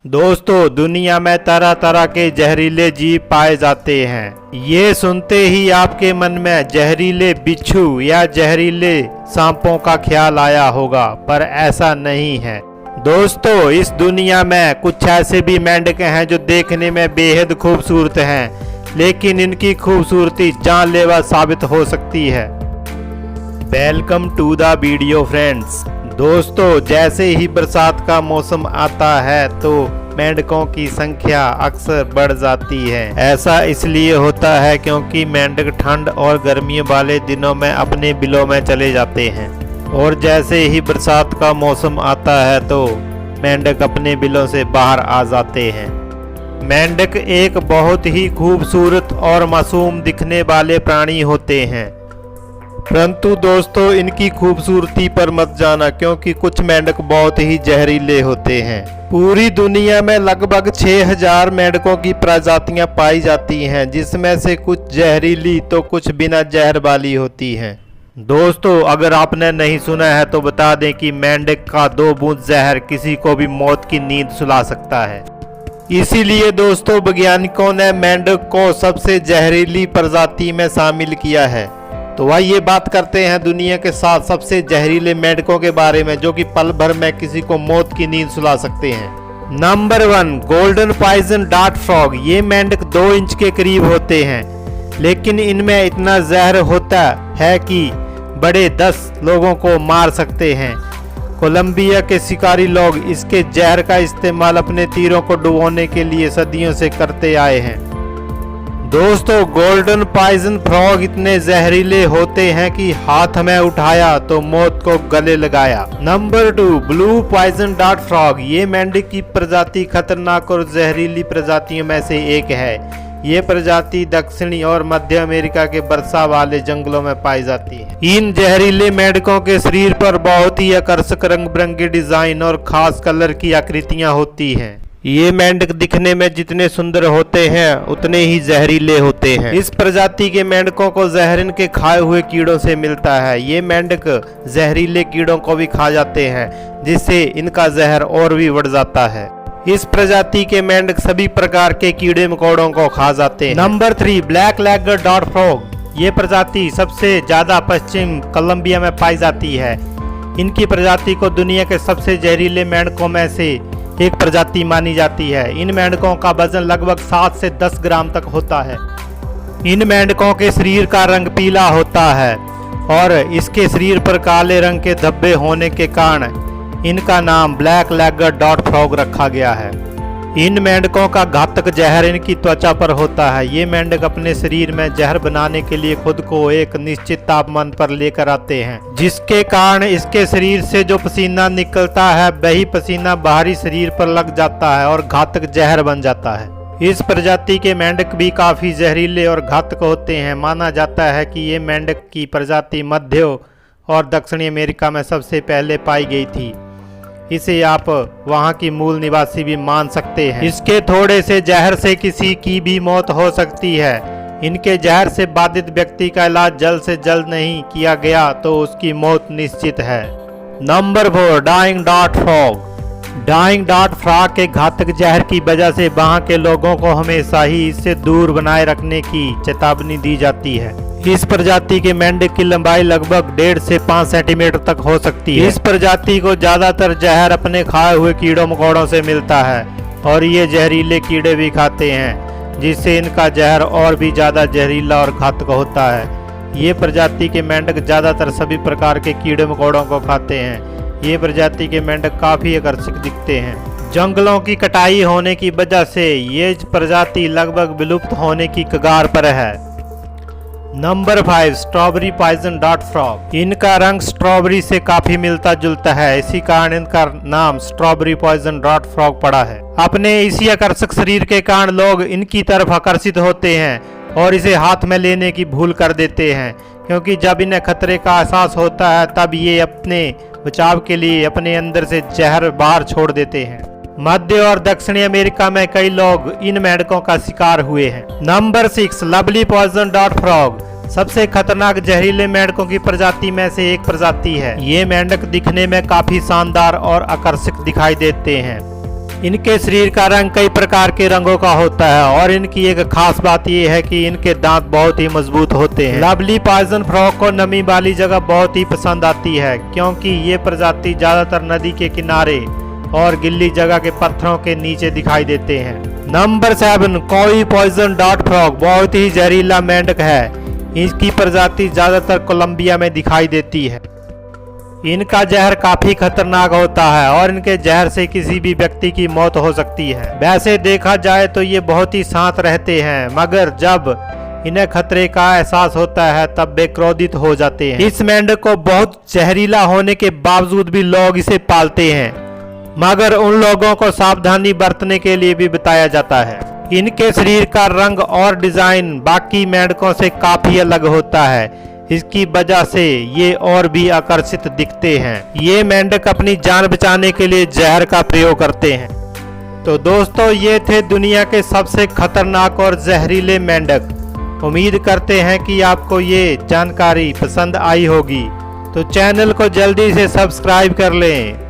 दोस्तों, दुनिया में तरह तरह के जहरीले जीव पाए जाते हैं। ये सुनते ही आपके मन में जहरीले बिच्छू या जहरीले सांपों का ख्याल आया होगा, पर ऐसा नहीं है। दोस्तों, इस दुनिया में कुछ ऐसे भी मेंढक हैं जो देखने में बेहद खूबसूरत हैं, लेकिन इनकी खूबसूरती जानलेवा साबित हो सकती है। Welcome to the video friends. दोस्तों, जैसे ही बरसात का मौसम आता है तो मेंढकों की संख्या अक्सर बढ़ जाती है। ऐसा इसलिए होता है क्योंकि मेंढक ठंड और गर्मियों वाले दिनों में अपने बिलों में चले जाते हैं, और जैसे ही बरसात का मौसम आता है तो मेंढक अपने बिलों से बाहर आ जाते हैं। मेंढक एक बहुत ही खूबसूरत और मासूम दिखने वाले प्राणी होते हैं, परंतु दोस्तों, इनकी खूबसूरती पर मत जाना, क्योंकि कुछ मेंढक बहुत ही जहरीले होते हैं। पूरी दुनिया में लगभग 6000 मेंढकों की प्रजातियां पाई जाती हैं, जिसमें से कुछ जहरीली तो कुछ बिना जहर वाली होती हैं। दोस्तों, अगर आपने नहीं सुना है तो बता दें कि मेंढक का 2 बूंद जहर किसी को भी मौत की नींद सुला सकता है। इसीलिए दोस्तों, वैज्ञानिकों ने मेंढक को सबसे जहरीली प्रजाति में शामिल किया है। तो आइए बात करते हैं दुनिया के 7 सबसे जहरीले मेंढकों के बारे में, जो कि पल भर में किसी को मौत की नींद सुला सकते हैं। Number 1, golden poison dart frog. ये मेंढक 2 इंच के करीब होते हैं, लेकिन इनमें इतना जहर होता है कि बड़े 10 लोगों को मार सकते हैं। कोलंबिया के शिकारी लोग इसके जहर का इस्तेमाल अपने तीरों को डुबोने के लिए सदियों से करते आए हैं। दोस्तों, गोल्डन पॉइजन फ्रॉग इतने जहरीले होते हैं कि हाथ में उठाया तो मौत को गले लगाया। Number 2, blue poison dart frog. ये मेंढक की प्रजाति खतरनाक और जहरीली प्रजातियों में से एक है। ये प्रजाति दक्षिणी और मध्य अमेरिका के वर्षा वाले जंगलों में पाई जाती है। इन जहरीले मेंढकों के शरीर पर बहुत ही आकर्षक रंग बिरंगे डिजाइन और खास कलर की आकृतियां होती हैं। ये मेंढक दिखने में जितने सुंदर होते हैं उतने ही जहरीले होते हैं। इस प्रजाति के मेंढकों को जहर इनके खाए हुए कीड़ों से मिलता है। ये मेंढक जहरीले कीड़ों को भी खा जाते हैं, जिससे इनका जहर और भी बढ़ जाता है। इस प्रजाति के मेंढक सभी प्रकार के कीड़े मकोड़ों को खा जाते हैं। Number 3, black legged dart frog. ये प्रजाति सबसे ज्यादा पश्चिम कोलंबिया में पाई जाती है। इनकी प्रजाति को दुनिया के सबसे जहरीले मेंढकों में से एक प्रजाति मानी जाती है। इन मेंढकों का वजन लगभग 7 से 10 ग्राम तक होता है। इन मेंढकों के शरीर का रंग पीला होता है और इसके शरीर पर काले रंग के धब्बे होने के कारण इनका नाम ब्लैक लेगड डार्ट फ्रॉग रखा गया है। इन मेंढकों का घातक जहर इनकी त्वचा पर होता है। ये मेंढक अपने शरीर में जहर बनाने के लिए खुद को एक निश्चित तापमान पर लेकर आते हैं, जिसके कारण इसके शरीर से जो पसीना निकलता है वही पसीना बाहरी शरीर पर लग जाता है और घातक जहर बन जाता है। इस प्रजाति के मेंढक भी काफी जहरीले और घातक होते हैं। माना जाता है कि ये मेंढक की प्रजाति मध्य और दक्षिणी अमेरिका में सबसे पहले पाई गई थी। इसे आप वहां की मूल निवासी भी मान सकते हैं। इसके थोड़े से जहर से किसी की भी मौत हो सकती है। इनके जहर से बाधित व्यक्ति का इलाज जल्द से जल्द नहीं किया गया तो उसकी मौत निश्चित है। Number 4, dyeing dart frog. Dyeing dart frog के घातक जहर की वजह से वहां के लोगों को हमेशा ही इससे दूर बनाए रखने की चेतावनी दी जाती है। इस प्रजाति के मेंढक की लंबाई लगभग 1.5 से 5 सेंटीमीटर तक हो सकती है। इस प्रजाति को ज्यादातर जहर अपने खाए हुए कीड़ों मकोड़ों से मिलता है और ये जहरीले कीड़े भी खाते हैं, जिससे इनका जहर और भी ज्यादा जहरीला और घातक होता है। ये प्रजाति के मेंढक ज्यादातर सभी प्रकार के कीड़े मकोड़ों को खाते हैं। ये प्रजाति के मेंढक काफी आकर्षक दिखते हैं। जंगलों की कटाई होने की वजह से ये प्रजाति लगभग विलुप्त होने की कगार पर है। Number 5, strawberry poison dart frog. इनका रंग स्ट्रॉबेरी से काफी मिलता जुलता है, इसी कारण इनका नाम स्ट्रॉबेरी पॉइजन डार्ट फ्रॉग पड़ा है। अपने इसी आकर्षक शरीर के कारण लोग इनकी तरफ आकर्षित होते हैं और इसे हाथ में लेने की भूल कर देते हैं, क्योंकि जब इन्हें खतरे का एहसास होता है तब ये अपने बचाव के लिए अपने अंदर से जहर बाहर छोड़ देते हैं। मध्य और दक्षिणी अमेरिका में कई लोग इन मेंढकों का शिकार हुए हैं। Number 6, lovely poison dart frog. सबसे खतरनाक जहरीले मेंढकों की प्रजाति में से एक प्रजाति है। ये मेंढक दिखने में काफी शानदार और आकर्षक दिखाई देते हैं। इनके शरीर का रंग कई प्रकार के रंगों का होता है और इनकी एक खास बात यह है कि इनके दांत बहुत ही मजबूत होते हैं। लवली पॉइजन फ्रॉग को नमी वाली जगह बहुत ही पसंद आती है क्योंकि ये प्रजाति ज्यादातर नदी के किनारे और गिल्ली जगह के पत्थरों के नीचे दिखाई देते हैं। नंबर 7, कोई पॉइजन डॉट फ्रॉग बहुत ही जहरीला मेंढक है। इसकी प्रजाति ज्यादातर कोलंबिया में दिखाई देती है। इनका जहर काफी खतरनाक होता है और इनके जहर से किसी भी व्यक्ति की मौत हो सकती है। वैसे देखा जाए तो ये बहुत ही शांत रहते हैं, मगर जब इन्हें खतरे का एहसास होता है तब वे क्रोधित हो जाते हैं। इस मेंढक को बहुत जहरीला होने के बावजूद भी लोग इसे पालते हैं, मगर उन लोगों को सावधानी बरतने के लिए भी बताया जाता है। इनके शरीर का रंग और डिजाइन बाकी मेंढकों से काफी अलग होता है। इसकी वजह से ये और भी आकर्षित दिखते हैं। ये मेंढक अपनी जान बचाने के लिए जहर का प्रयोग करते हैं। तो दोस्तों, ये थे दुनिया के सबसे खतरनाक और जहरीले मेंढक। उम्मीद करते हैं कि आपको ये जानकारी पसंद आई होगी। तो चैनल को जल्दी से सब्सक्राइब कर लें।